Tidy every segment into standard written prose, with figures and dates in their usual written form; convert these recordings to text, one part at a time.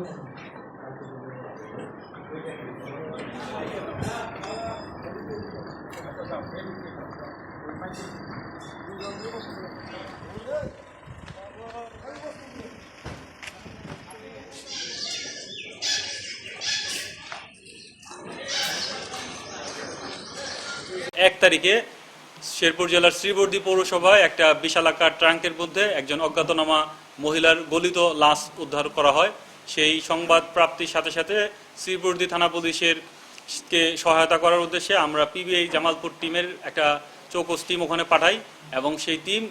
এক তারিখে শেরপুর জেলার শ্রীবর্দী পৌরসভায় একটা বিশালাকার ট্রাঙ্কের মধ্যে একজন অজ্ঞাতনামা মহিলার গলিত লাশ উদ্ধার করা হয়। সেই সংবাদ প্রাপ্তির সাথে সাথে শ্রীবর্দী থানা পুলিশের কে সহায়তা করার উদ্দেশ্যে আমরা পিবিআই জামালপুর টিমের একটা চৌকস টিম ওখানে পাঠাই এবং সেই টিম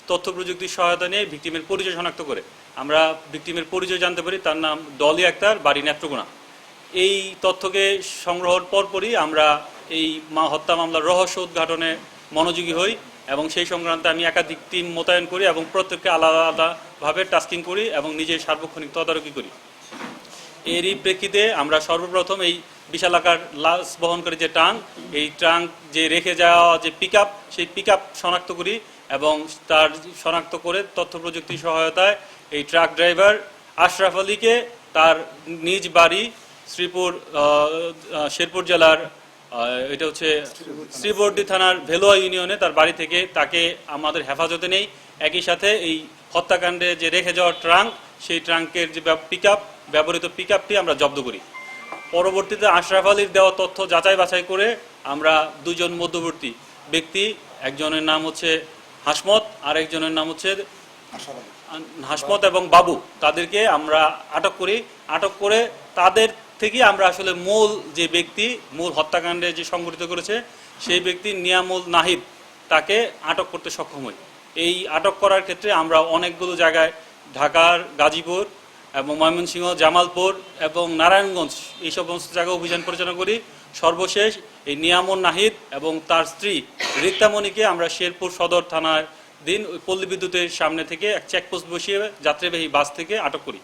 তথ্য প্রযুক্তির সহায়তা নিয়ে ভিকটিমের পরিচয় শনাক্ত করে আমরা ভিকটিমের পরিচয় জানতে পারি। তার নাম ডলি আক্তার, বাড়ি নেত্রকোনা। এই তথ্যকে সংগ্রহের পরপরই আমরা এই হত্যা মামলার রহস্য উদ্ঘাটনে মনোযোগী হই এবং সেই সংক্রান্তে আমি একাধিক টিম মোতায়েন করি এবং প্রত্যেককে আলাদা আলাদাভাবে টাস্কিং করি এবং নিজে সার্বক্ষণিক তদারকি করি। এরই প্রেক্ষিতে আমরা সর্বপ্রথম এই বিশালাকার লাশ বহনকারী যে ট্রাঙ্ক, এই ট্রাঙ্ক যে রেখে যাওয়া যে পিকআপ, সেই পিকআপ শনাক্ত করি এবং তার শনাক্ত করে তথ্য প্রযুক্তির সহায়তায় এই ট্রাক ড্রাইভার আশরাফ আলীকে তার নিজ বাড়ি শেরপুর জেলার এটা হচ্ছে শ্রীবর্দী থানার ভেলোয়া ইউনিয়নে তার বাড়ি থেকে তাকে আমাদের হেফাজতে নেই। একই সাথে এই হত্যাকাণ্ডে যে রেখে যাওয়া ট্রাঙ্ক, সেই ট্রাঙ্কের যে ব্যবহৃত পিকআপটি আমরা জব্দ করি। পরবর্তীতে আশরাফ আলীর দেওয়া তথ্য যাচাই বাছাই করে আমরা দুজন মধ্যবর্তী ব্যক্তি, একজনের নাম হচ্ছে হাসমত আর একজনের নাম হচ্ছে হাসমত এবং বাবু, তাদেরকে আমরা আটক করি। আটক করে তাদের থেকে আমরা আসলে মূল যে ব্যক্তি মূল হত্যাকাণ্ডে যে সংঘটিত করেছে সেই ব্যক্তি নিয়ামুল নাহিদ, তাকে আটক করতে সক্ষম হই। এই আটক করার ক্ষেত্রে আমরা অনেকগুলো জায়গায় ঢাকার গাজীপুর এবং ময়মনসিংহ, জামালপুর এবং নারায়ণগঞ্জ এই সমস্ত জায়গায় অভিযান পরিচালনা করি। সর্বশেষ এই নিয়ামুল নাহিদ এবং তার স্ত্রী রিক্তামণিকে আমরা শেরপুর সদর থানার পল্লী বিদ্যুতের সামনে থেকে এক চেকপোস্ট বসিয়ে যাত্রীবাহী বাস থেকে আটক করি।